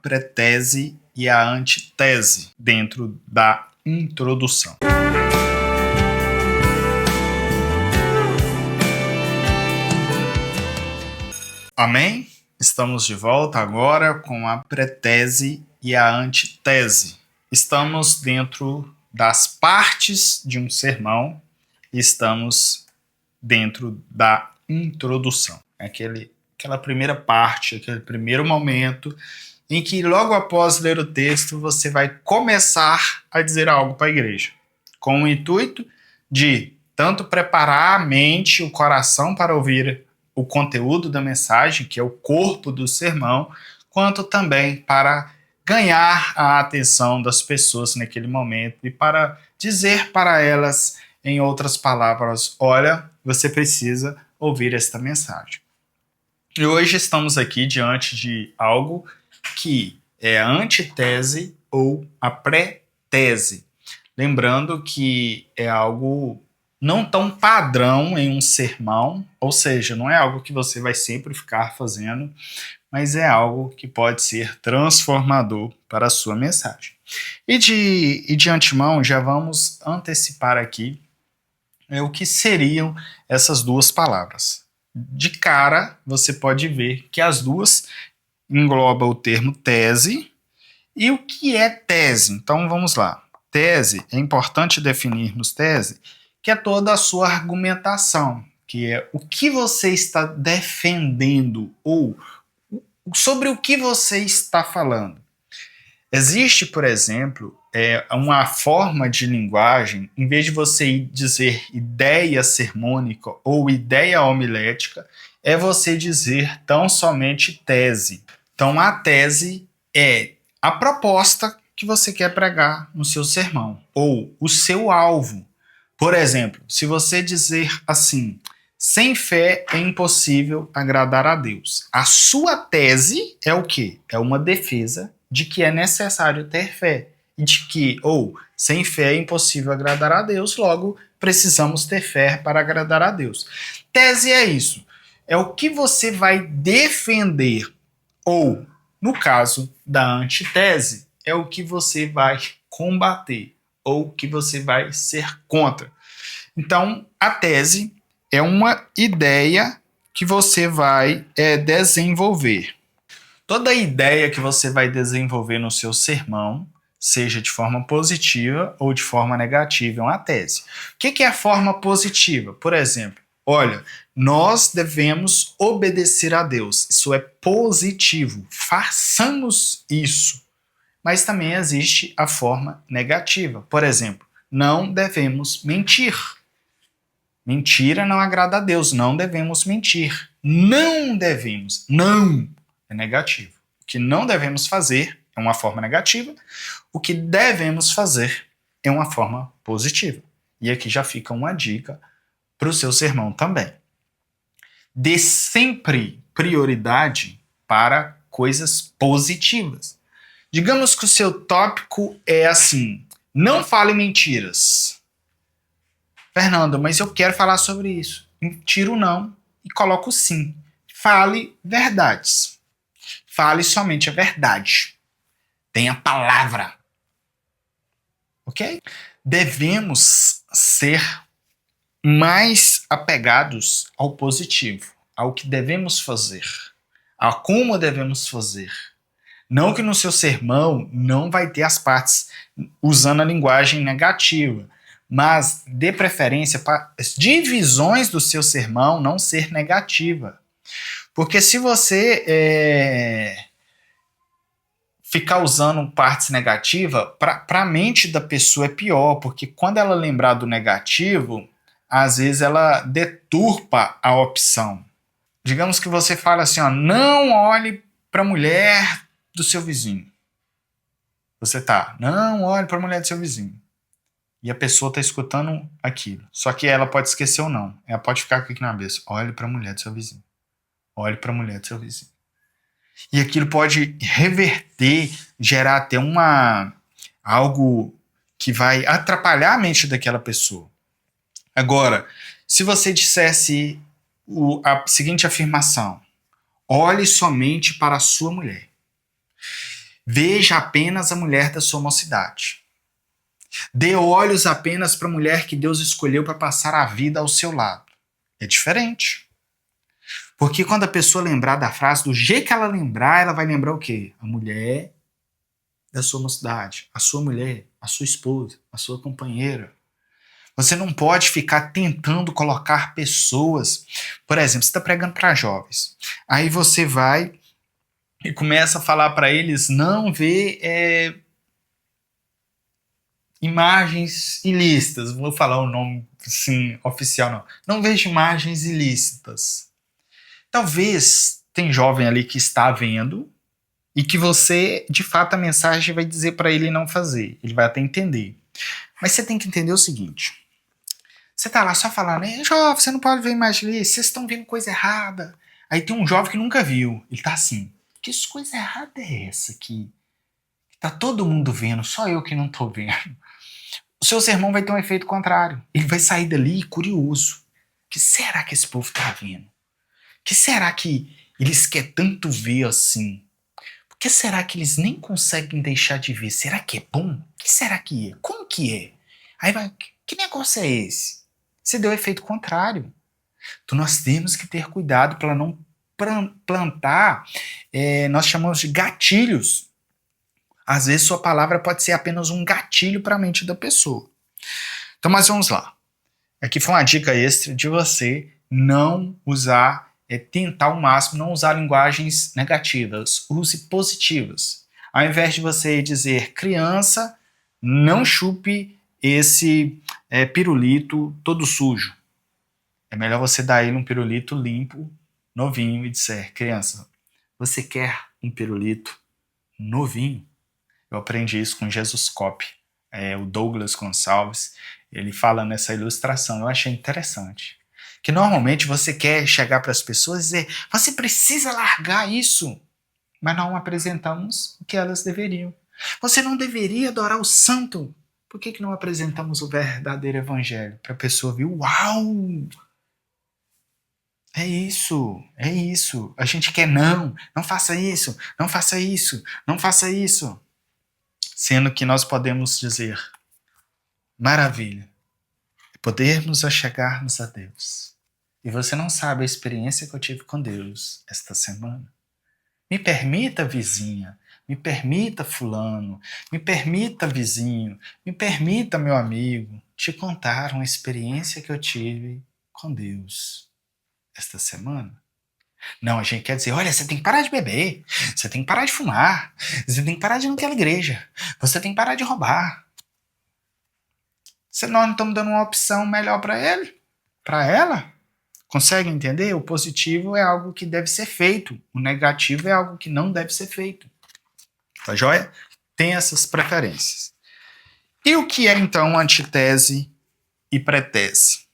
pretese e a antitese dentro da introdução. Amém? Estamos de volta agora com a pretese e a antitese. Estamos dentro das partes de um sermão e estamos dentro da introdução. Aquela primeira parte, aquele primeiro momento em que logo após ler o texto você vai começar a dizer algo para a igreja, com o intuito de tanto preparar a mente, o coração para ouvir o conteúdo da mensagem, que é o corpo do sermão, quanto também para ganhar a atenção das pessoas naquele momento e para dizer para elas, em outras palavras, olha, você precisa ouvir esta mensagem. E hoje estamos aqui diante de algo que é a antitese ou a pré-tese. Lembrando que é algo não tão padrão em um sermão, ou seja, não é algo que você vai sempre ficar fazendo, mas é algo que pode ser transformador para a sua mensagem. E de antemão, já vamos antecipar aqui o que seriam essas duas palavras. De cara, você pode ver que as duas englobam o termo tese. E o que é tese? Então vamos lá. Tese, é importante definirmos tese, que é toda a sua argumentação, que é o que você está defendendo ou sobre o que você está falando. Existe, por exemplo, uma forma de linguagem, em vez de você dizer ideia sermônica ou ideia homilética, é você dizer tão somente tese. Então, a tese é a proposta que você quer pregar no seu sermão, ou o seu alvo. Por exemplo, se você dizer assim, sem fé é impossível agradar a Deus. A sua tese é o quê? É uma defesa de que é necessário ter fé. E de que, sem fé é impossível agradar a Deus, logo precisamos ter fé para agradar a Deus. Tese é isso. É o que você vai defender. Ou, no caso da antitese, é o que você vai combater. Ou que você vai ser contra. Então, a tese é uma ideia que você vai desenvolver. Toda ideia que você vai desenvolver no seu sermão, seja de forma positiva ou de forma negativa, é uma tese. O que é a forma positiva? Por exemplo, olha, nós devemos obedecer a Deus. Isso é positivo. Façamos isso. Mas também existe a forma negativa. Por exemplo, não devemos mentir. Mentira não agrada a Deus. Não devemos mentir. Não devemos. Não é negativo. O que não devemos fazer é uma forma negativa. O que devemos fazer é uma forma positiva. E aqui já fica uma dica para o seu sermão também. Dê sempre prioridade para coisas positivas. Digamos que o seu tópico é assim, não fale mentiras. Fernando, mas eu quero falar sobre isso. Tiro o não e coloco o sim. Fale verdades. Fale somente a verdade. Tenha palavra. Ok? Devemos ser mais apegados ao positivo, ao que devemos fazer, a como devemos fazer. Não que no seu sermão não vai ter as partes usando a linguagem negativa, mas dê preferência para as divisões do seu sermão não ser negativa. Porque se você ficar usando partes negativas, para a mente da pessoa é pior, porque quando ela lembrar do negativo, às vezes ela deturpa a opção. Digamos que você fala assim, não olhe para a mulher do seu vizinho. Não olhe para a mulher do seu vizinho. E a pessoa está escutando aquilo. Só que ela pode esquecer ou não. Ela pode ficar aqui na cabeça. Olhe para a mulher do seu vizinho. Olhe para a mulher do seu vizinho. E aquilo pode reverter, gerar até algo que vai atrapalhar a mente daquela pessoa. Agora, se você dissesse a seguinte afirmação: olhe somente para a sua mulher. Veja apenas a mulher da sua mocidade. Dê olhos apenas para a mulher que Deus escolheu para passar a vida ao seu lado. É diferente. Porque quando a pessoa lembrar da frase, do jeito que ela lembrar, ela vai lembrar o quê? A mulher da sua mocidade, a sua mulher, a sua esposa, a sua companheira. Você não pode ficar tentando colocar pessoas. Por exemplo, você está pregando para jovens. Aí você vai e começa a falar para eles não ver imagens ilícitas. Vou falar o nome assim, oficial, não. Não vejo imagens ilícitas. Talvez tem jovem ali que está vendo e que você, de fato, a mensagem vai dizer para ele não fazer. Ele vai até entender. Mas você tem que entender o seguinte. Você tá lá só falando, jovem, você não pode ver imagem ilícita, vocês estão vendo coisa errada. Aí tem um jovem que nunca viu. Ele tá assim, que coisa errada é essa aqui? Tá todo mundo vendo, só eu que não tô vendo. O seu sermão vai ter um efeito contrário. Ele vai sair dali curioso. O que será que esse povo tá vendo? O que será que eles querem tanto ver assim? Por que será que eles nem conseguem deixar de ver? Será que é bom? O que será que é? Como que é? Aí vai, que negócio é esse? Você deu efeito contrário. Então nós temos que ter cuidado para não plantar, nós chamamos de gatilhos. Às vezes sua palavra pode ser apenas um gatilho para a mente da pessoa. Então, mas vamos lá. Aqui foi uma dica extra de você não usar, tentar ao máximo não usar linguagens negativas, use positivas. Ao invés de você dizer criança, não chupe esse pirulito todo sujo. É melhor você dar a ele um pirulito limpo, novinho e dizer, criança, você quer um pirulito novinho? Eu aprendi isso com Jesus Cop, o Douglas Gonçalves, ele fala nessa ilustração, eu achei interessante. Que normalmente você quer chegar para as pessoas e dizer, você precisa largar isso, mas não apresentamos o que elas deveriam. Você não deveria adorar o santo. Por que não apresentamos o verdadeiro evangelho? Para a pessoa ver, uau! É isso. A gente quer não faça isso, não faça isso, não faça isso. Sendo que nós podemos dizer, maravilha, podermos achegar-nos a Deus. E você não sabe a experiência que eu tive com Deus esta semana. Me permita, vizinha, me permita, fulano, me permita, vizinho, me permita, meu amigo, te contar uma experiência que eu tive com Deus esta semana. Não, a gente quer dizer, olha, você tem que parar de beber, você tem que parar de fumar, você tem que parar de ir naquela igreja, você tem que parar de roubar. Se nós não estamos dando uma opção melhor para ele, para ela, consegue entender? O positivo é algo que deve ser feito, o negativo é algo que não deve ser feito. Tá joia? Tem essas preferências. E o que é então antitese e pretese?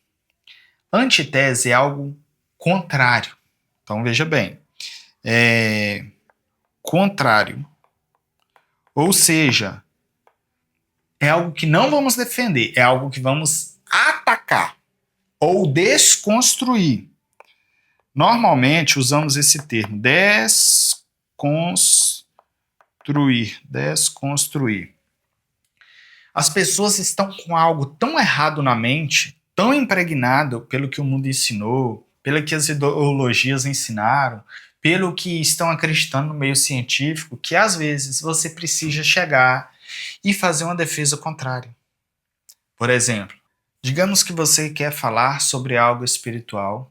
Antitese é algo contrário. Então veja bem, contrário. Ou seja, é algo que não vamos defender, é algo que vamos atacar ou desconstruir. Normalmente usamos esse termo, desconstruir. As pessoas estão com algo tão errado na mente, tão impregnado pelo que o mundo ensinou, pelo que as ideologias ensinaram, pelo que estão acreditando no meio científico, que às vezes você precisa chegar e fazer uma defesa contrária. Por exemplo, digamos que você quer falar sobre algo espiritual,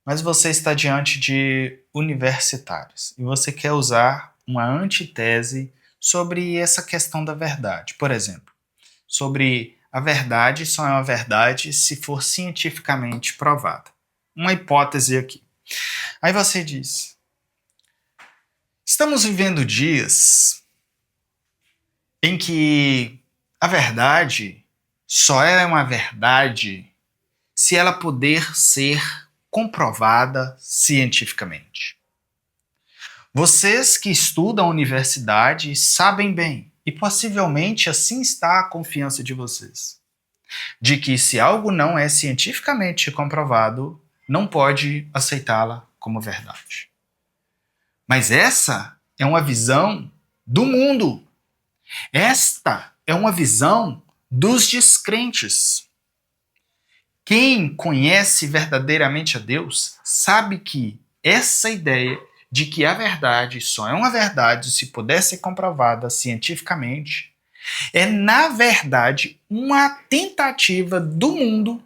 mas você está diante de universitários e você quer usar uma antitese sobre essa questão da verdade. Por exemplo, sobre a verdade só é uma verdade se for cientificamente provada. Uma hipótese aqui. Aí você diz, estamos vivendo dias em que a verdade só é uma verdade se ela puder ser comprovada cientificamente. Vocês que estudam a universidade sabem bem, e possivelmente assim está a confiança de vocês, de que se algo não é cientificamente comprovado, não pode aceitá-la como verdade. Mas essa é uma visão do mundo. Esta é uma visão dos descrentes. Quem conhece verdadeiramente a Deus sabe que essa ideia de que a verdade só é uma verdade se puder ser comprovada cientificamente é, na verdade, uma tentativa do mundo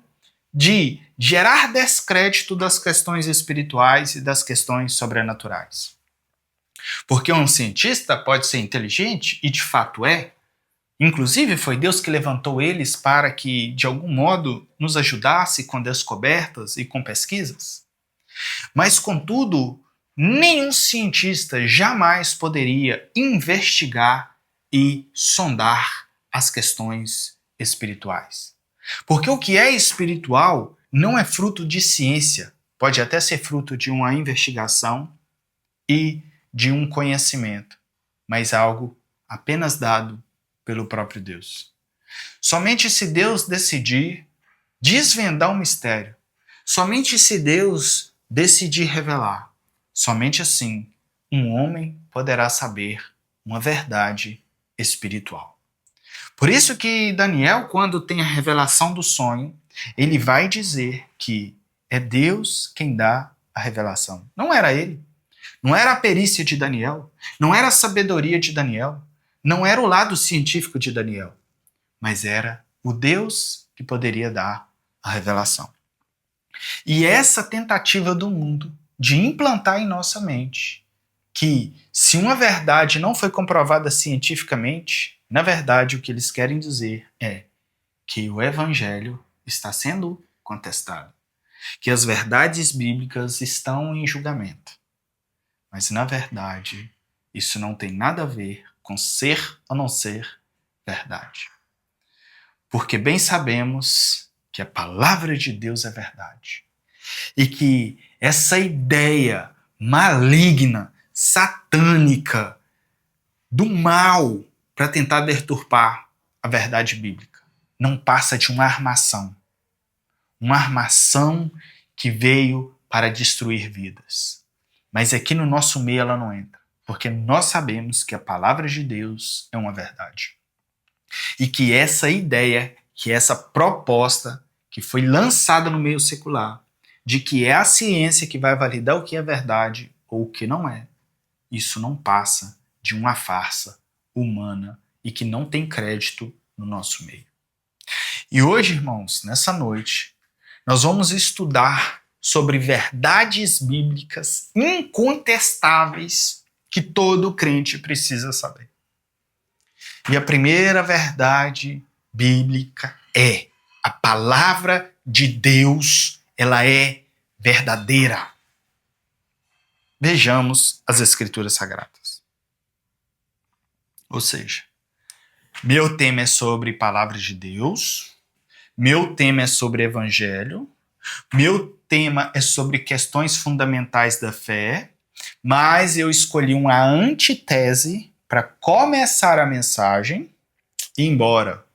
de gerar descrédito das questões espirituais e das questões sobrenaturais. Porque um cientista pode ser inteligente, e de fato é. Inclusive, foi Deus que levantou eles para que, de algum modo, nos ajudasse com descobertas e com pesquisas. Mas, contudo, nenhum cientista jamais poderia investigar e sondar as questões espirituais. Porque o que é espiritual não é fruto de ciência, pode até ser fruto de uma investigação e de um conhecimento, mas algo apenas dado pelo próprio Deus. Somente se Deus decidir desvendar um mistério, somente se Deus decidir revelar, somente assim um homem poderá saber uma verdade espiritual. Por isso que Daniel, quando tem a revelação do sonho, ele vai dizer que é Deus quem dá a revelação. Não era ele. Não era a perícia de Daniel. Não era a sabedoria de Daniel. Não era o lado científico de Daniel. Mas era o Deus que poderia dar a revelação. E essa tentativa do mundo de implantar em nossa mente que, se uma verdade não foi comprovada cientificamente, na verdade o que eles querem dizer é que o evangelho está sendo contestado, que as verdades bíblicas estão em julgamento. Mas, na verdade, isso não tem nada a ver com ser ou não ser verdade. Porque bem sabemos que a palavra de Deus é verdade. E que essa ideia maligna, satânica, do mal para tentar deturpar a verdade bíblica não passa de uma armação. Uma armação que veio para destruir vidas. Mas aqui no nosso meio ela não entra, porque nós sabemos que a palavra de Deus é uma verdade. E que essa ideia, que essa proposta que foi lançada no meio secular, de que é a ciência que vai validar o que é verdade ou o que não é, isso não passa de uma farsa humana e que não tem crédito no nosso meio. E hoje, irmãos, nessa noite, nós vamos estudar sobre verdades bíblicas incontestáveis que todo crente precisa saber. E a primeira verdade bíblica é: a palavra de Deus, ela é verdadeira. Vejamos as Escrituras Sagradas. Ou seja, meu tema é sobre palavras de Deus, meu tema é sobre evangelho, meu tema é sobre questões fundamentais da fé, mas eu escolhi uma antítese para começar a mensagem, e embora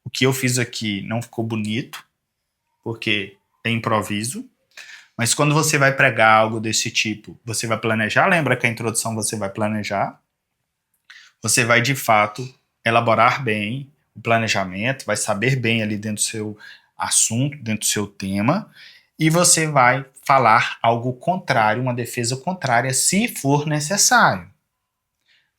o que eu fiz aqui não ficou bonito, porque é improviso, mas quando você vai pregar algo desse tipo, você vai planejar, lembra que a introdução você vai planejar, você vai de fato elaborar bem o planejamento, vai saber bem ali dentro do seu assunto, dentro do seu tema, e você vai falar algo contrário, uma defesa contrária, se for necessário.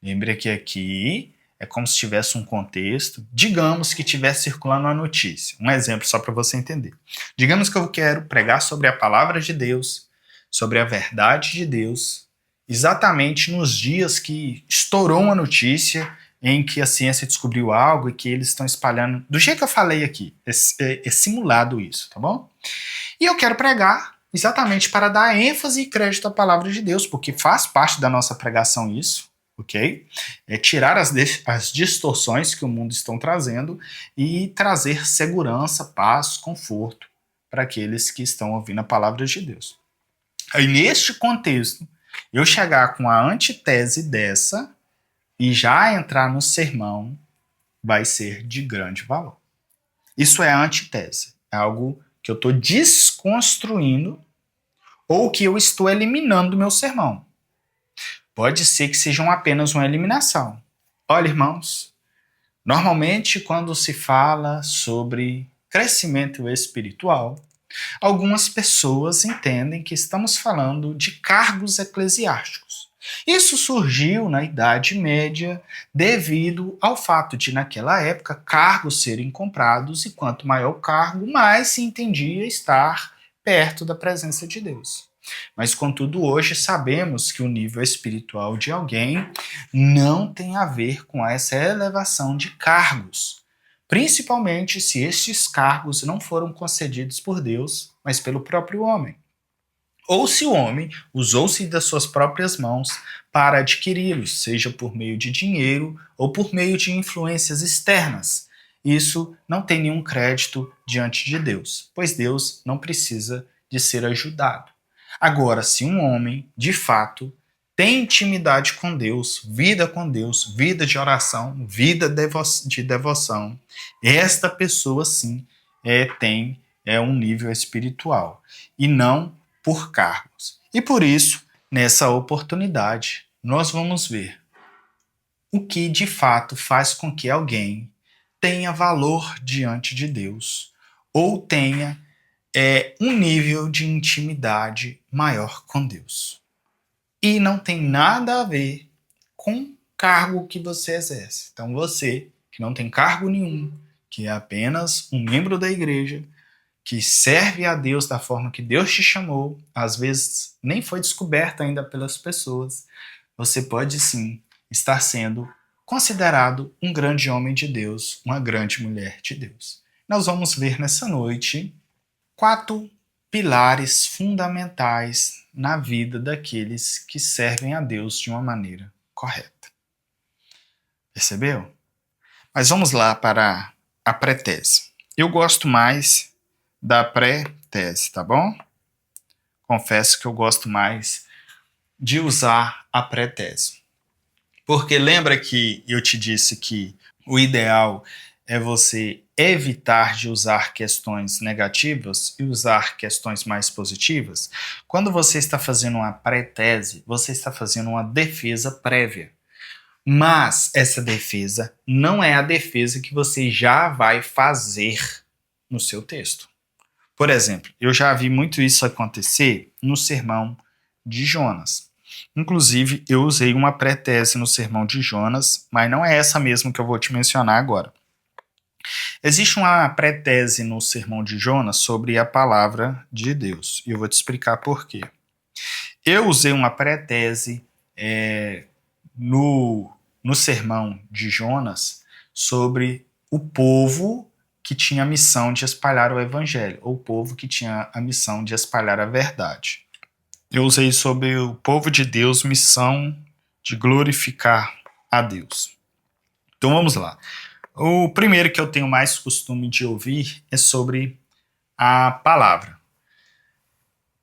Lembre que aqui é como se tivesse um contexto, digamos que estivesse circulando uma notícia. Um exemplo só para você entender. Digamos que eu quero pregar sobre a palavra de Deus, sobre a verdade de Deus, exatamente nos dias que estourou uma notícia em que a ciência descobriu algo e que eles estão espalhando. Do jeito que eu falei aqui, é simulado isso, tá bom? E eu quero pregar exatamente para dar ênfase e crédito à palavra de Deus, porque faz parte da nossa pregação isso. Ok? É tirar as distorções que o mundo está trazendo e trazer segurança, paz, conforto para aqueles que estão ouvindo a palavra de Deus. Aí, neste contexto, eu chegar com a antítese dessa e já entrar no sermão vai ser de grande valor. Isso é a antítese. É algo que eu estou desconstruindo ou que eu estou eliminando do meu sermão. Pode ser que sejam apenas uma eliminação. Olha, irmãos, normalmente quando se fala sobre crescimento espiritual, algumas pessoas entendem que estamos falando de cargos eclesiásticos. Isso surgiu na Idade Média devido ao fato de, naquela época, cargos serem comprados e quanto maior o cargo, mais se entendia estar perto da presença de Deus. Mas, contudo, hoje sabemos que o nível espiritual de alguém não tem a ver com essa elevação de cargos, principalmente se estes cargos não foram concedidos por Deus, mas pelo próprio homem. Ou se o homem usou-se das suas próprias mãos para adquiri-los, seja por meio de dinheiro ou por meio de influências externas. Isso não tem nenhum crédito diante de Deus, pois Deus não precisa de ser ajudado. Agora, se um homem, de fato, tem intimidade com Deus, vida de oração, vida de devoção, esta pessoa sim tem um nível espiritual e não por cargos. E por isso, nessa oportunidade, nós vamos ver o que de fato faz com que alguém tenha valor diante de Deus ou tenha um nível de intimidade maior com Deus. E não tem nada a ver com o cargo que você exerce. Então você, que não tem cargo nenhum, que é apenas um membro da igreja, que serve a Deus da forma que Deus te chamou, às vezes nem foi descoberta ainda pelas pessoas, você pode sim estar sendo considerado um grande homem de Deus, uma grande mulher de Deus. Nós vamos ver nessa noite 4 pilares fundamentais na vida daqueles que servem a Deus de uma maneira correta. Percebeu? Mas vamos lá para a pré-tese. Eu gosto mais da pré-tese, tá bom? Confesso que eu gosto mais de usar a pré-tese. Porque lembra que eu te disse que o ideal é você evitar de usar questões negativas e usar questões mais positivas? Quando você está fazendo uma pré-tese, você está fazendo uma defesa prévia. Mas essa defesa não é a defesa que você já vai fazer no seu texto. Por exemplo, eu já vi muito isso acontecer no sermão de Jonas. Inclusive, eu usei uma pré-tese no sermão de Jonas, mas não é essa mesmo que eu vou te mencionar agora. Existe uma pré-tese no sermão de Jonas sobre a palavra de Deus, e eu vou te explicar por quê. Eu usei uma pré-tese no sermão de Jonas sobre o povo que tinha a missão de espalhar o evangelho, ou o povo que tinha a missão de espalhar a verdade. Eu usei sobre o povo de Deus, missão de glorificar a Deus. Então vamos lá. O primeiro que eu tenho mais costume de ouvir é sobre a palavra.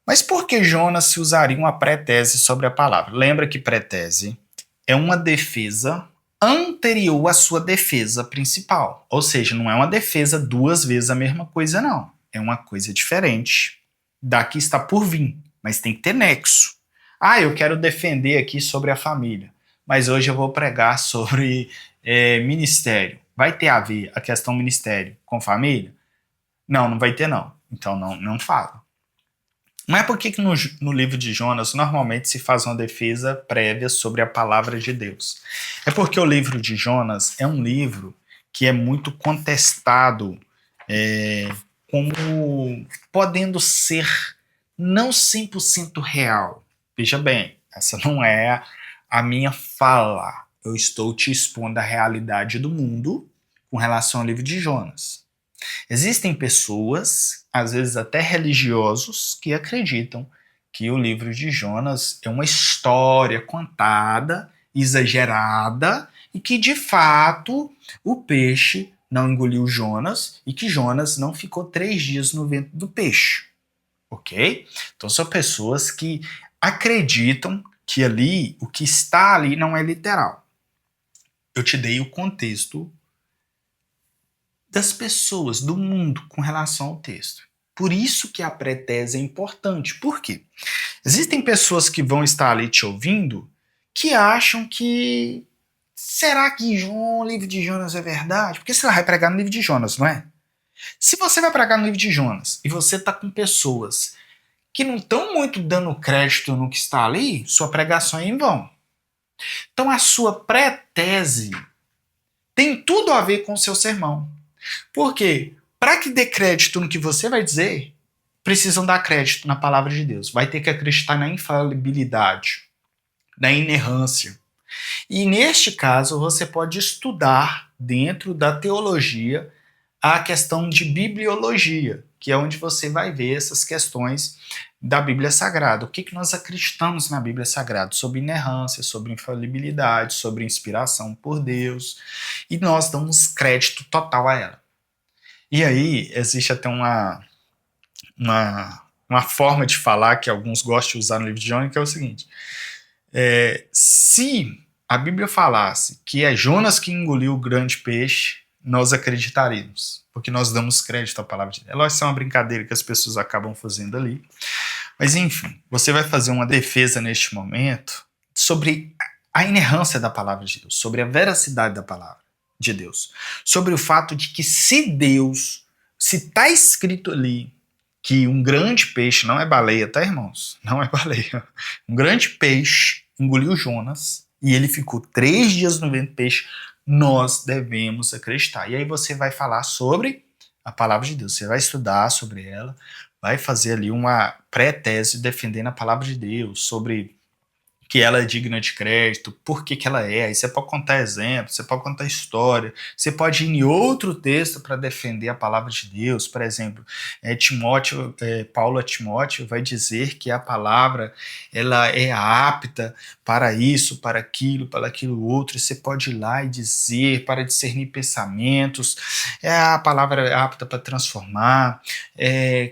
Mas por que Jonas se usaria uma pré-tese sobre a palavra? Lembra que pré-tese é uma defesa anterior à sua defesa principal. Ou seja, não é uma defesa 2 vezes a mesma coisa, não. É uma coisa diferente da que está por vir, mas tem que ter nexo. Eu quero defender aqui sobre a família, mas hoje eu vou pregar sobre ministério. Vai ter a ver a questão ministério com família? Não, não vai ter não. Então não falo. Mas por que no livro de Jonas normalmente se faz uma defesa prévia sobre a palavra de Deus? É porque o livro de Jonas é um livro que é muito contestado como podendo ser não 100% real. Veja bem, essa não é a minha fala. Eu estou te expondo a realidade do mundo com relação ao livro de Jonas. Existem pessoas, às vezes até religiosos, que acreditam que o livro de Jonas é uma história contada, exagerada, e que de fato o peixe não engoliu Jonas e que Jonas não ficou 3 dias no ventre do peixe. Ok? Então são pessoas que acreditam que ali, o que está ali não é literal. Eu te dei o contexto das pessoas, do mundo, com relação ao texto. Por isso que a pré-tese é importante. Por quê? Existem pessoas que vão estar ali te ouvindo que acham que será que o livro de Jonas é verdade? Porque você vai pregar no livro de Jonas, não é? Se você vai pregar no livro de Jonas e você está com pessoas que não estão muito dando crédito no que está ali, sua pregação é em vão. Então a sua pré-tese tem tudo a ver com o seu sermão. Por quê? Para que dê crédito no que você vai dizer, precisam dar crédito na palavra de Deus. Vai ter que acreditar na infalibilidade, na inerrância. E neste caso, você pode estudar dentro da teologia a questão de bibliologia, que é onde você vai ver essas questões da Bíblia Sagrada. O que nós acreditamos na Bíblia Sagrada? Sobre inerrância, sobre infalibilidade, sobre inspiração por Deus. E nós damos crédito total a ela. E aí, existe até uma forma de falar que alguns gostam de usar no livro de Jonas, que é o seguinte. Se a Bíblia falasse que é Jonas que engoliu o grande peixe, nós acreditaríamos, porque nós damos crédito à palavra de Deus. Isso é uma brincadeira que as pessoas acabam fazendo ali. Mas enfim, você vai fazer uma defesa neste momento sobre a inerrância da palavra de Deus, sobre a veracidade da palavra de Deus, sobre o fato de que se está escrito ali que um grande peixe, não é baleia, tá, irmãos? Não é baleia. Um grande peixe engoliu Jonas e ele ficou 3 dias no ventre do peixe. Nós devemos acreditar. E aí você vai falar sobre a palavra de Deus. Você vai estudar sobre ela, vai fazer ali uma pré-tese defendendo a palavra de Deus, sobre que ela é digna de crédito, por que ela é. Aí você pode contar exemplos, você pode contar história, você pode ir em outro texto para defender a palavra de Deus. Por exemplo, Paulo a Timóteo vai dizer que a palavra ela é apta para isso, para aquilo outro. Você pode ir lá e dizer para discernir pensamentos. A palavra é apta para transformar.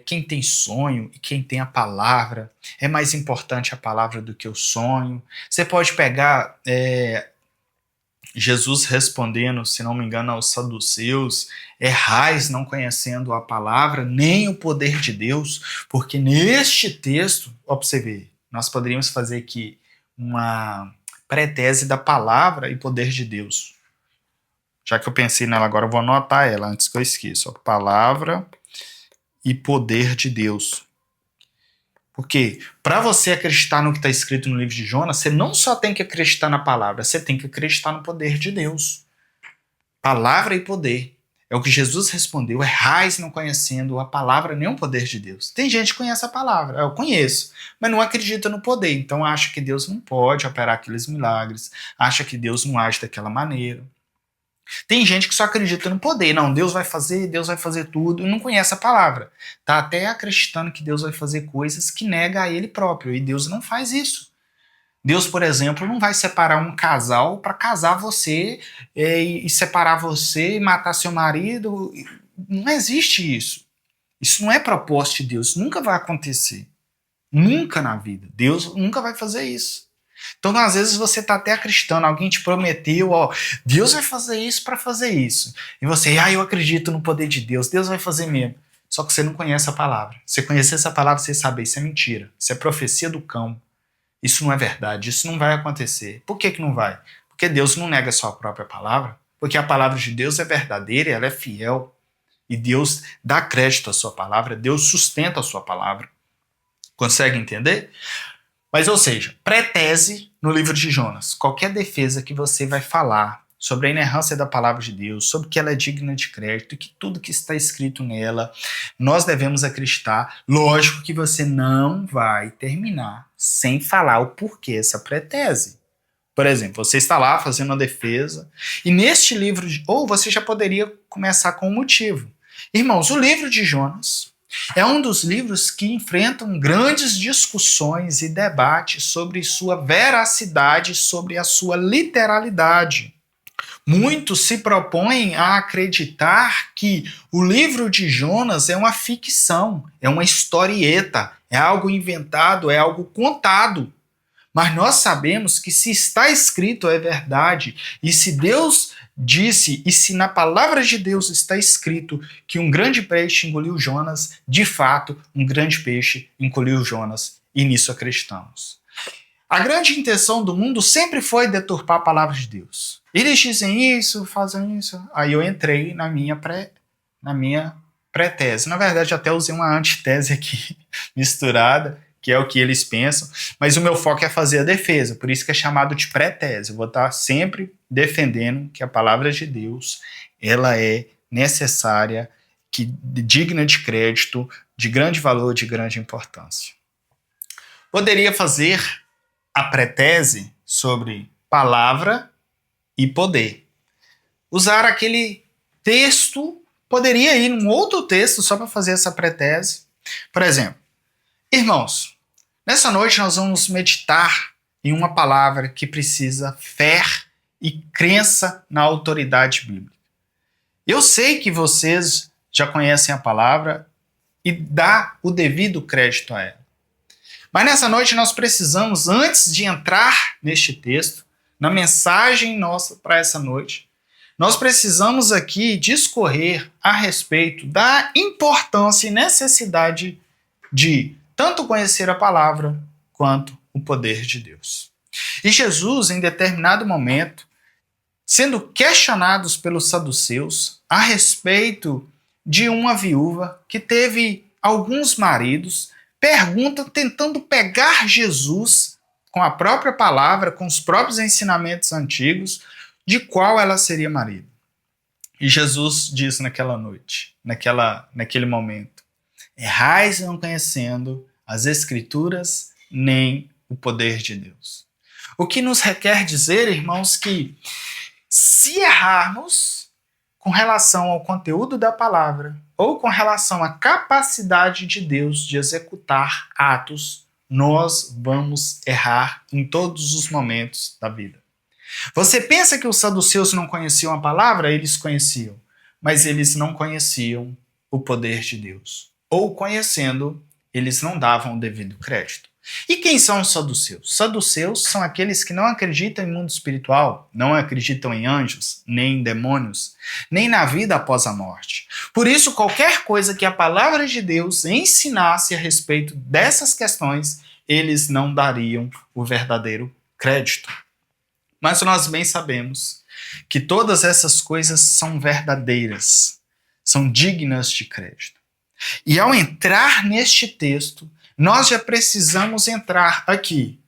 Quem tem sonho e quem tem a palavra, é mais importante a palavra do que o sonho. Você pode pegar Jesus respondendo, se não me engano, aos saduceus: errais não conhecendo a palavra nem o poder de Deus, porque neste texto, ó, pra você ver, nós poderíamos fazer aqui uma pré-tese da palavra e poder de Deus. Já que eu pensei nela agora, eu vou anotar ela antes que eu esqueça. Ó, palavra e poder de Deus. Porque para você acreditar no que está escrito no livro de Jonas, você não só tem que acreditar na palavra, você tem que acreditar no poder de Deus. Palavra e poder. É o que Jesus respondeu: errais não conhecendo a palavra nem o poder de Deus. Tem gente que conhece a palavra, eu conheço, mas não acredita no poder. Então acha que Deus não pode operar aqueles milagres, acha que Deus não age daquela maneira. Tem gente que só acredita no poder. Não, Deus vai fazer tudo, e não conhece a palavra. Tá até acreditando que Deus vai fazer coisas que nega a ele próprio, e Deus não faz isso. Deus, por exemplo, não vai separar um casal para casar você e separar você e matar seu marido. Não existe isso. Isso não é propósito de Deus. Nunca vai acontecer. Nunca na vida. Deus nunca vai fazer isso. Então, às vezes, você está até acreditando, alguém te prometeu, ó, Deus vai fazer isso para fazer isso. E você, eu acredito no poder de Deus, Deus vai fazer mesmo. Só que você não conhece a palavra. Você conhecer essa palavra, você sabe, isso é mentira. Isso é profecia do cão. Isso não é verdade, isso não vai acontecer. Por que não vai? Porque Deus não nega a sua própria palavra. Porque a palavra de Deus é verdadeira, ela é fiel. E Deus dá crédito à sua palavra, Deus sustenta a sua palavra. Consegue entender? Mas, ou seja, pré-tese no livro de Jonas. Qualquer defesa que você vai falar sobre a inerrância da palavra de Deus, sobre que ela é digna de crédito, que tudo que está escrito nela, nós devemos acreditar. Lógico que você não vai terminar sem falar o porquê essa pré-tese. Por exemplo, você está lá fazendo uma defesa, e neste livro, ou você já poderia começar com um motivo. Irmãos, o livro de Jonas é um dos livros que enfrentam grandes discussões e debates sobre sua veracidade, sobre a sua literalidade. Muitos se propõem a acreditar que o livro de Jonas é uma ficção, é uma historieta, é algo inventado, é algo contado. Mas nós sabemos que se está escrito é verdade, e se Deus disse, e se na palavra de Deus está escrito que um grande peixe engoliu Jonas, de fato, um grande peixe engoliu Jonas, e nisso acreditamos. A grande intenção do mundo sempre foi deturpar a palavra de Deus. Eles dizem isso, fazem isso. Aí eu entrei na minha pré-tese. Na verdade, até usei uma antitese aqui misturada, que é o que eles pensam, mas o meu foco é fazer a defesa, por isso que é chamado de pré-tese. Eu vou estar sempre defendendo que a palavra de Deus, ela é necessária, que digna de crédito, de grande valor, de grande importância. Poderia fazer a pré-tese sobre palavra e poder. Usar aquele texto, poderia ir num outro texto só para fazer essa pré-tese. Por exemplo, irmãos, nessa noite nós vamos meditar em uma palavra que precisa fé e crença na autoridade bíblica. Eu sei que vocês já conhecem a palavra e dá o devido crédito a ela. Mas nessa noite nós precisamos, antes de entrar neste texto, na mensagem nossa para essa noite, nós precisamos aqui discorrer a respeito da importância e necessidade de tanto conhecer a palavra quanto o poder de Deus. E Jesus, em determinado momento, sendo questionados pelos saduceus a respeito de uma viúva que teve alguns maridos, pergunta tentando pegar Jesus com a própria palavra, com os próprios ensinamentos antigos, de qual ela seria marido. E Jesus diz naquela noite, naquele momento: errais não conhecendo as Escrituras nem o poder de Deus. O que nos requer dizer, irmãos, que se errarmos com relação ao conteúdo da palavra ou com relação à capacidade de Deus de executar atos, nós vamos errar em todos os momentos da vida. Você pensa que os saduceus não conheciam a palavra? Eles conheciam, mas eles não conheciam o poder de Deus. Ou conhecendo, eles não davam o devido crédito. E quem são os saduceus? Saduceus são aqueles que não acreditam em mundo espiritual, não acreditam em anjos, nem em demônios, nem na vida após a morte. Por isso, qualquer coisa que a palavra de Deus ensinasse a respeito dessas questões, eles não dariam o verdadeiro crédito. Mas nós bem sabemos que todas essas coisas são verdadeiras, são dignas de crédito. E ao entrar neste texto, nós já precisamos entrar aqui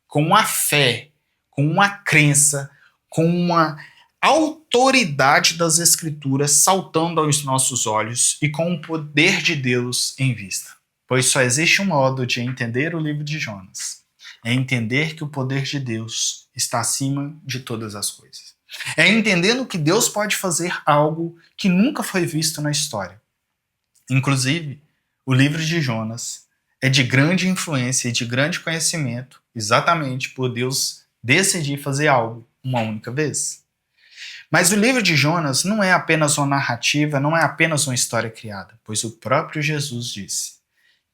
com uma fé, com uma crença, com uma autoridade das Escrituras saltando aos nossos olhos e com o poder de Deus em vista. Pois só existe um modo de entender o livro de Jonas. É entender que o poder de Deus está acima de todas as coisas. É entendendo que Deus pode fazer algo que nunca foi visto na história. Inclusive, o livro de Jonas é de grande influência e de grande conhecimento, exatamente por Deus decidir fazer algo uma única vez. Mas o livro de Jonas não é apenas uma narrativa, não é apenas uma história criada, pois o próprio Jesus disse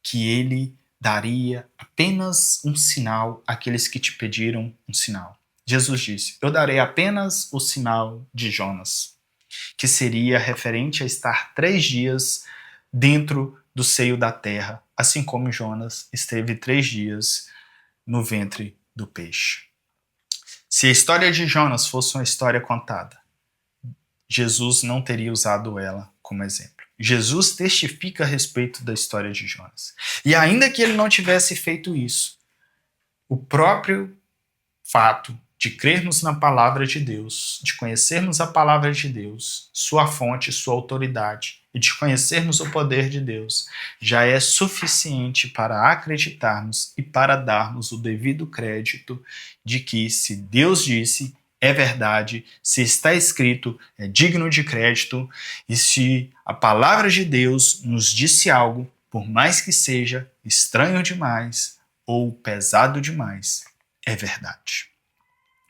que ele daria apenas um sinal àqueles que te pediram um sinal. Jesus disse: eu darei apenas o sinal de Jonas, que seria referente a estar 3 dias dentro do seio da terra, assim como Jonas esteve 3 dias no ventre do peixe. Se a história de Jonas fosse uma história contada, Jesus não teria usado ela como exemplo. Jesus testifica a respeito da história de Jonas. E ainda que ele não tivesse feito isso, o próprio fato de crermos na palavra de Deus, de conhecermos a palavra de Deus, sua fonte, sua autoridade, e de conhecermos o poder de Deus, já é suficiente para acreditarmos e para darmos o devido crédito de que, se Deus disse, é verdade, se está escrito, é digno de crédito, e se a palavra de Deus nos disse algo, por mais que seja estranho demais ou pesado demais, é verdade.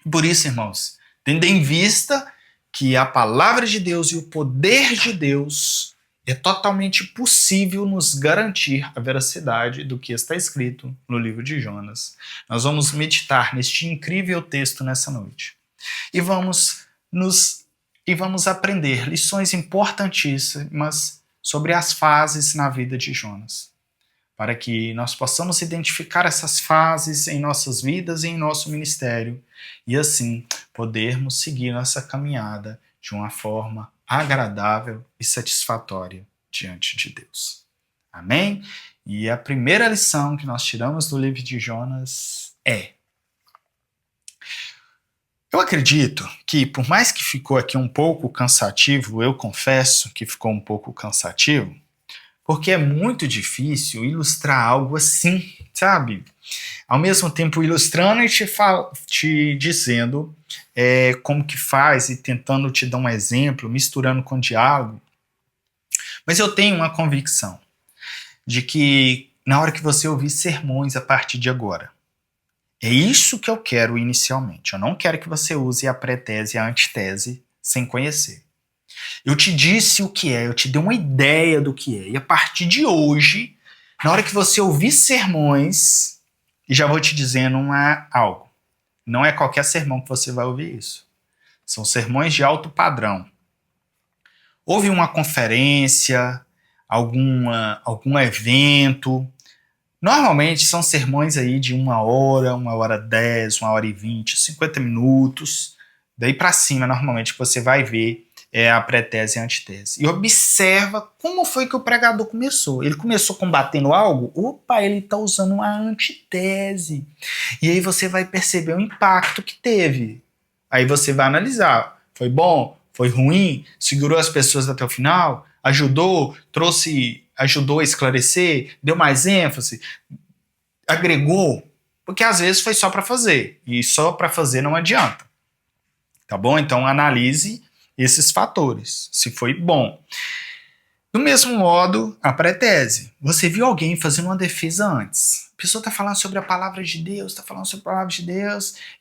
Por isso, irmãos, tendo em vista que a palavra de Deus e o poder de Deus é totalmente possível nos garantir a veracidade do que está escrito no livro de Jonas, nós vamos meditar neste incrível texto nessa noite. E vamos aprender lições importantíssimas sobre as fases na vida de Jonas. para que nós possamos identificar essas fases em nossas vidas e em nosso ministério, e assim podermos seguir nossa caminhada de uma forma agradável e satisfatória diante de Deus. Amém? E a primeira lição que nós tiramos do livro de Jonas é: eu acredito que, por mais que ficou aqui um pouco cansativo, eu confesso que ficou um pouco cansativo, porque é muito difícil ilustrar algo assim, sabe? Ao mesmo tempo ilustrando e te dizendo como que faz e tentando te dar um exemplo, misturando com diálogo. Mas eu tenho uma convicção de que na hora que você ouvir sermões a partir de agora, é isso que eu quero inicialmente. Eu não quero que você use a pré-tese e a antitese sem conhecer. Eu te disse o que é, eu te dei uma ideia do que é. E a partir de hoje, na hora que você ouvir sermões, e já vou te dizendo algo, não é qualquer sermão que você vai ouvir isso. São sermões de alto padrão. Houve uma conferência, algum evento. Normalmente são sermões aí de 1 hora 10, 1 hora e 20, 50 minutos. Daí para cima, normalmente, você vai ver a pré-tese e a antitese. E observa como foi que o pregador começou. Ele começou combatendo algo? Opa, ele está usando uma antitese. E aí você vai perceber o impacto que teve. Aí você vai analisar. Foi bom? Foi ruim? Segurou as pessoas até o final? Ajudou a esclarecer? Deu mais ênfase? Agregou? Porque às vezes foi só para fazer. E só para fazer não adianta. Tá bom? Então analise esses fatores, se foi bom. Do mesmo modo, a pré-tese. Você viu alguém fazendo uma defesa antes. A pessoa está falando sobre a palavra de Deus,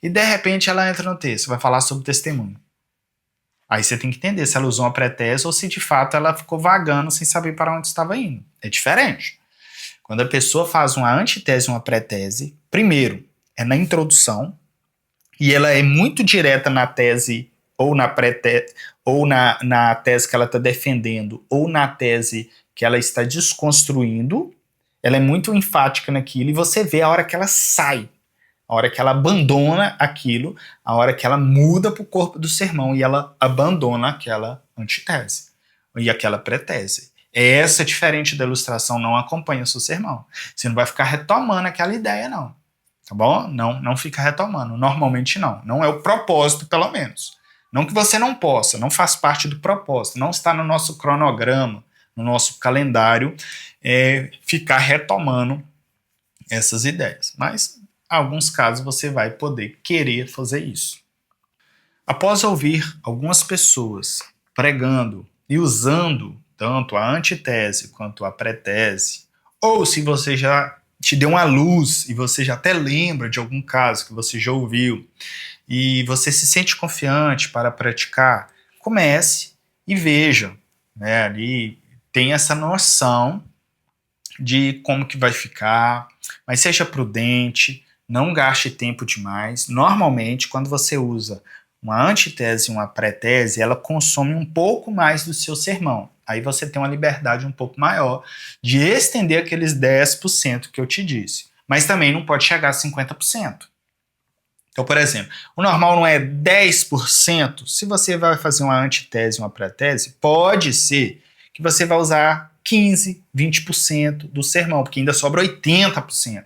e de repente ela entra no texto, vai falar sobre testemunho. Aí você tem que entender se ela usou uma pré-tese ou se de fato ela ficou vagando sem saber para onde estava indo. É diferente. Quando a pessoa faz uma antitese e uma pré-tese, primeiro, é na introdução, e ela é muito direta na tese ou na pré-tese, ou na tese que ela está defendendo, ou na tese que ela está desconstruindo. Ela é muito enfática naquilo, e você vê a hora que ela sai, a hora que ela abandona aquilo, a hora que ela muda para o corpo do sermão e ela abandona aquela antitese e aquela pré-tese. Essa, diferente da ilustração, não acompanha o seu sermão. Você não vai ficar retomando aquela ideia, não. Tá bom? Não fica retomando. Normalmente não. Não é o propósito, pelo menos. Não que você não possa, não faz parte do propósito. Não está no nosso cronograma, no nosso calendário, ficar retomando essas ideias. Mas, em alguns casos, você vai poder querer fazer isso. Após ouvir algumas pessoas pregando e usando tanto a antitese quanto a pré-tese, ou se você já te deu uma luz e você já até lembra de algum caso que você já ouviu e você se sente confiante para praticar, comece e veja, né, ali tem essa noção de como que vai ficar, mas seja prudente, não gaste tempo demais. Normalmente, quando você usa uma antitese e uma pré-tese, ela consome um pouco mais do seu sermão. Aí você tem uma liberdade um pouco maior de estender aqueles 10% que eu te disse. Mas também não pode chegar a 50%. Então, por exemplo, o normal não é 10%. Se você vai fazer uma antitese e uma pré-tese, pode ser que você vai usar 15%, 20% do sermão, porque ainda sobra 80%.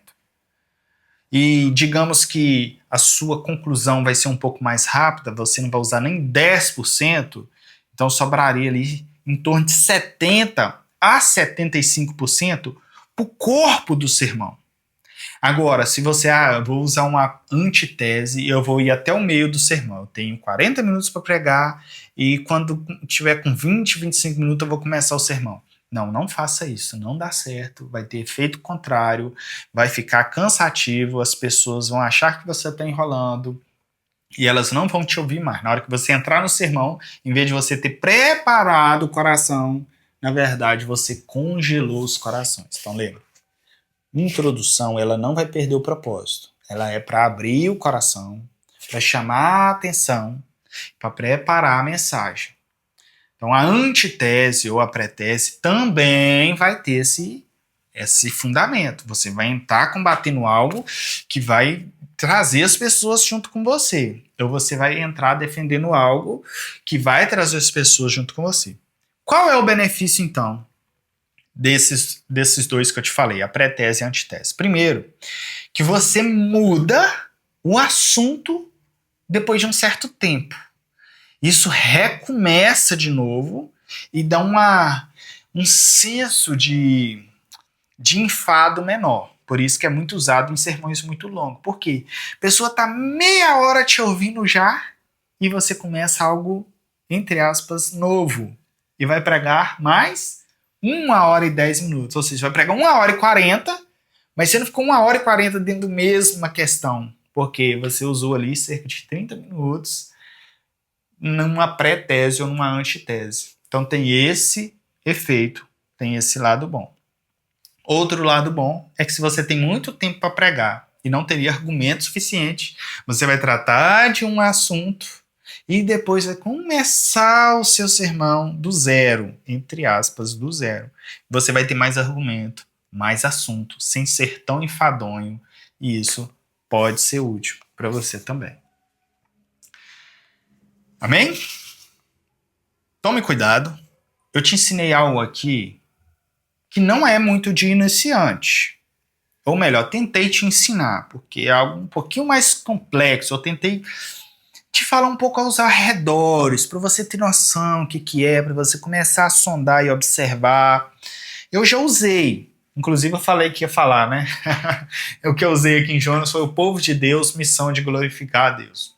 E digamos que a sua conclusão vai ser um pouco mais rápida, você não vai usar nem 10%, então sobraria ali em torno de 70% a 75% para o corpo do sermão. Agora, se você, eu vou usar uma antitese e eu vou ir até o meio do sermão, eu tenho 40 minutos para pregar e quando tiver com 20, 25 minutos eu vou começar o sermão. Não faça isso, não dá certo, vai ter efeito contrário, vai ficar cansativo, as pessoas vão achar que você está enrolando e elas não vão te ouvir mais. Na hora que você entrar no sermão, em vez de você ter preparado o coração, na verdade você congelou os corações. Então lembra, introdução ela não vai perder o propósito, ela é para abrir o coração, para chamar a atenção, para preparar a mensagem. Então, a antitese ou a pré-tese também vai ter esse esse fundamento. Você vai entrar combatendo algo que vai trazer as pessoas junto com você. Ou você vai entrar defendendo algo que vai trazer as pessoas junto com você. Qual é o benefício, então, desses dois que eu te falei, a pré-tese e a antitese? Primeiro, que você muda o assunto depois de um certo tempo. Isso recomeça de novo e dá um senso de enfado menor. Por isso que é muito usado em sermões muito longos. Por quê? A pessoa está meia hora te ouvindo já e você começa algo, entre aspas, novo. E vai pregar mais 1h10. Ou seja, vai pregar 1h40, mas você não ficou 1h40 dentro da mesma questão. Porque você usou ali cerca de 30 minutos numa pré-tese ou numa antitese. Então tem esse efeito, tem esse lado bom. Outro lado bom é que se você tem muito tempo para pregar e não teria argumento suficiente, você vai tratar de um assunto e depois vai começar o seu sermão do zero, entre aspas, do zero. Você vai ter mais argumento, mais assunto, sem ser tão enfadonho, e isso pode ser útil para você também. Amém? Tome cuidado. Eu te ensinei algo aqui que não é muito de iniciante. Ou melhor, tentei te ensinar, porque é algo um pouquinho mais complexo. Eu tentei te falar um pouco aos arredores, para você ter noção do que é, para você começar a sondar e observar. Eu já usei, inclusive eu falei que ia falar, né? O que eu usei aqui em Jonas foi o povo de Deus, missão de glorificar a Deus.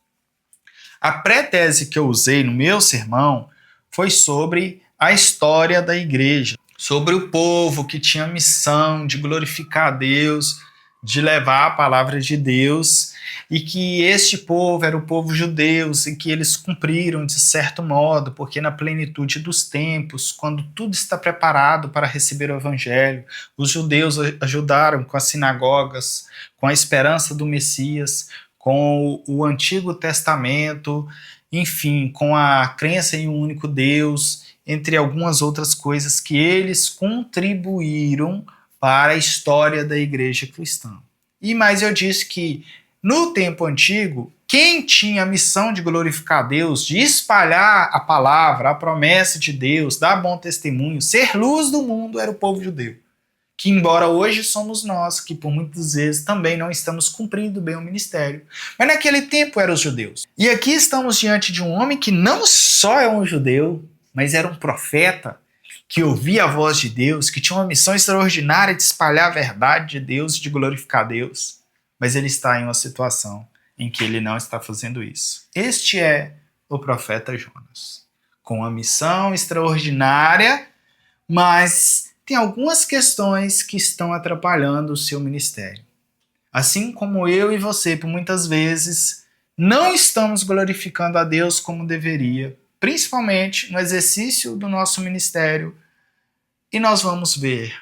A pré-tese que eu usei no meu sermão foi sobre a história da igreja, sobre o povo que tinha a missão de glorificar a Deus, de levar a palavra de Deus, e que este povo era o povo judeu, e que eles cumpriram de certo modo, porque na plenitude dos tempos, quando tudo está preparado para receber o evangelho, os judeus ajudaram com as sinagogas, com a esperança do Messias, com o Antigo Testamento, enfim, com a crença em um único Deus, entre algumas outras coisas que eles contribuíram para a história da igreja cristã. E mais eu disse que no tempo antigo, quem tinha a missão de glorificar a Deus, de espalhar a palavra, a promessa de Deus, dar bom testemunho, ser luz do mundo, era o povo judeu. Que embora hoje somos nós, que por muitas vezes também não estamos cumprindo bem o ministério. Mas naquele tempo eram os judeus. E aqui estamos diante de um homem que não só é um judeu, mas era um profeta que ouvia a voz de Deus, que tinha uma missão extraordinária de espalhar a verdade de Deus, de glorificar Deus. Mas ele está em uma situação em que ele não está fazendo isso. Este é o profeta Jonas, com uma missão extraordinária, mas tem algumas questões que estão atrapalhando o seu ministério. Assim como eu e você, por muitas vezes, não estamos glorificando a Deus como deveria, principalmente no exercício do nosso ministério, e nós vamos ver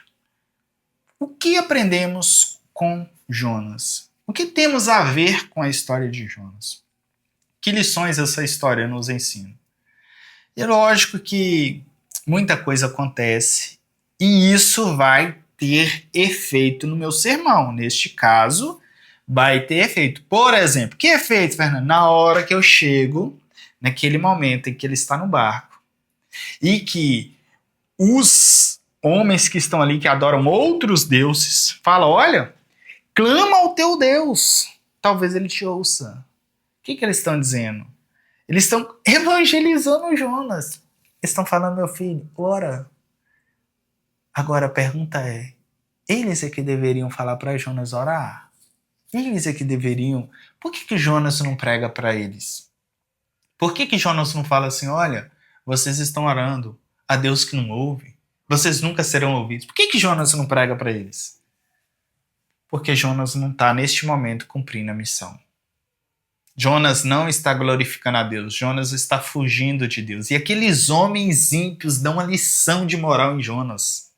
o que aprendemos com Jonas. O que temos a ver com a história de Jonas? Que lições essa história nos ensina? É lógico que muita coisa acontece e isso vai ter efeito no meu sermão. Neste caso, vai ter efeito. Por exemplo, que efeito, Fernando? Na hora que eu chego, naquele momento em que ele está no barco, e que os homens que estão ali, que adoram outros deuses, falam, olha, clama ao teu Deus, talvez ele te ouça. O que eles estão dizendo? Eles estão evangelizando Jonas. Eles estão falando, meu filho, ora. Agora a pergunta é, eles é que deveriam falar para Jonas orar? Eles é que deveriam... Por que Jonas não prega para eles? Por que Jonas não fala assim, olha, vocês estão orando a Deus que não ouve? Vocês nunca serão ouvidos. Por que Jonas não prega para eles? Porque Jonas não está, neste momento, cumprindo a missão. Jonas não está glorificando a Deus. Jonas está fugindo de Deus. E aqueles homens ímpios dão uma lição de moral em Jonas.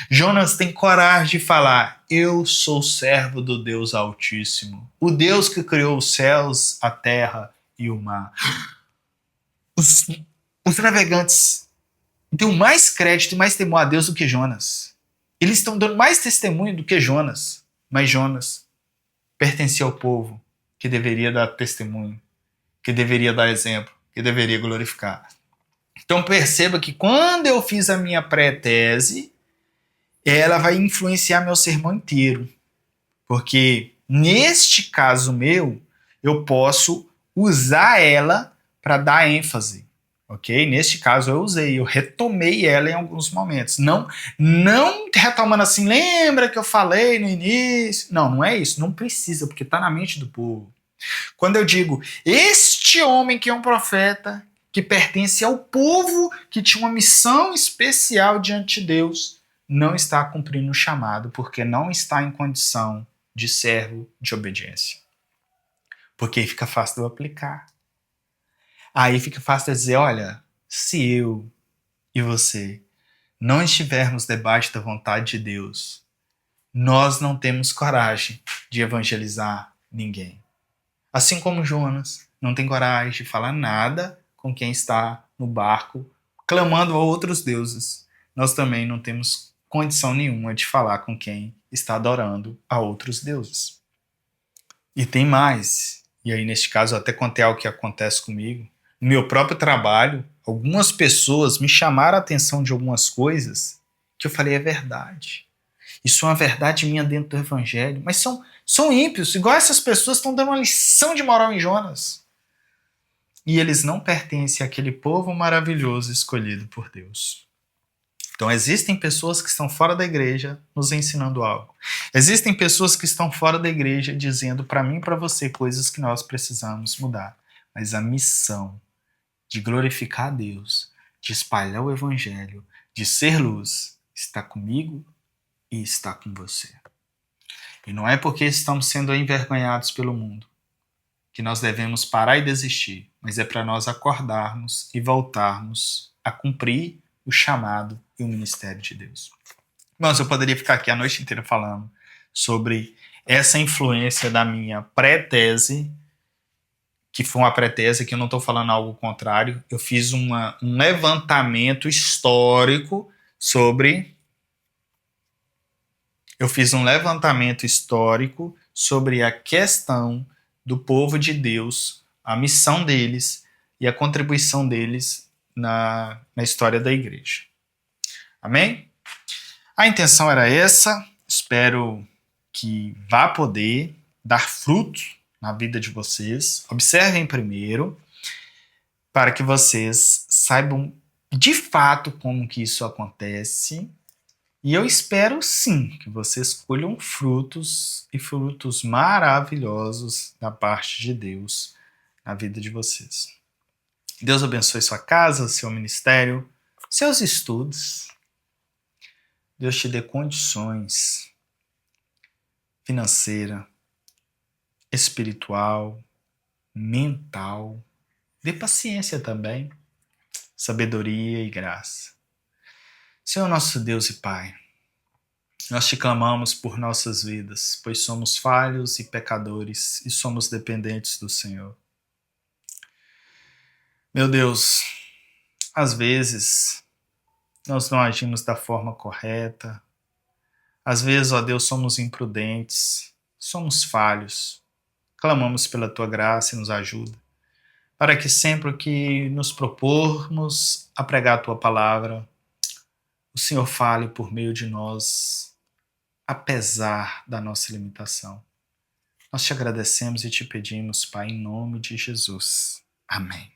Jonas tem coragem de falar, eu sou servo do Deus Altíssimo. O Deus que criou os céus, a terra e o mar. Os navegantes deu mais crédito e mais temor a Deus do que Jonas. Eles estão dando mais testemunho do que Jonas. Mas Jonas pertencia ao povo que deveria dar testemunho, que deveria dar exemplo, que deveria glorificar. Então perceba que quando eu fiz a minha pré-tese, ela vai influenciar meu sermão inteiro. Porque neste caso meu, eu posso usar ela para dar ênfase. Ok? Neste caso eu retomei ela em alguns momentos. Não retomando assim, lembra que eu falei no início? Não é isso. Não precisa, porque está na mente do povo. Quando eu digo, este homem que é um profeta, que pertence ao povo, que tinha uma missão especial diante de Deus, não está cumprindo o chamado, porque não está em condição de servo de obediência. Porque aí fica fácil de eu aplicar. Aí fica fácil de dizer, olha, se eu e você não estivermos debaixo da vontade de Deus, nós não temos coragem de evangelizar ninguém. Assim como Jonas não tem coragem de falar nada com quem está no barco, clamando a outros deuses, nós também não temos condição nenhuma de falar com quem está adorando a outros deuses. E tem mais. E aí, neste caso, eu até contei algo que acontece comigo. No meu próprio trabalho, algumas pessoas me chamaram a atenção de algumas coisas que eu falei, é verdade. Isso é uma verdade minha dentro do evangelho. Mas são ímpios, igual essas pessoas estão dando uma lição de moral em Jonas. E eles não pertencem àquele povo maravilhoso escolhido por Deus. Então existem pessoas que estão fora da igreja nos ensinando algo. Existem pessoas que estão fora da igreja dizendo para mim e para você coisas que nós precisamos mudar. Mas a missão de glorificar a Deus, de espalhar o evangelho, de ser luz, está comigo e está com você. E não é porque estamos sendo envergonhados pelo mundo que nós devemos parar e desistir, mas é para nós acordarmos e voltarmos a cumprir o chamado e o ministério de Deus. Irmãos, eu poderia ficar aqui a noite inteira falando sobre essa influência da minha pré-tese, que foi uma pré-tese, que eu não estou falando algo contrário. Eu fiz um levantamento histórico sobre a questão do povo de Deus, a missão deles e a contribuição deles na história da igreja. Amém? A intenção era essa. Espero que vá poder dar fruto na vida de vocês. Observem primeiro, para que vocês saibam de fato como que isso acontece. E eu espero sim que vocês colham frutos e frutos maravilhosos da parte de Deus na vida de vocês. Deus abençoe sua casa, seu ministério, seus estudos. Deus te dê condições financeira, espiritual, mental. Dê paciência também, sabedoria e graça. Senhor nosso Deus e Pai, nós te clamamos por nossas vidas, pois somos falhos e pecadores e somos dependentes do Senhor. Meu Deus, às vezes nós não agimos da forma correta, às vezes, ó Deus, somos imprudentes, somos falhos. Clamamos pela Tua graça e nos ajuda, para que sempre que nos propormos a pregar a Tua palavra, o Senhor fale por meio de nós, apesar da nossa limitação. Nós te agradecemos e te pedimos, Pai, em nome de Jesus. Amém.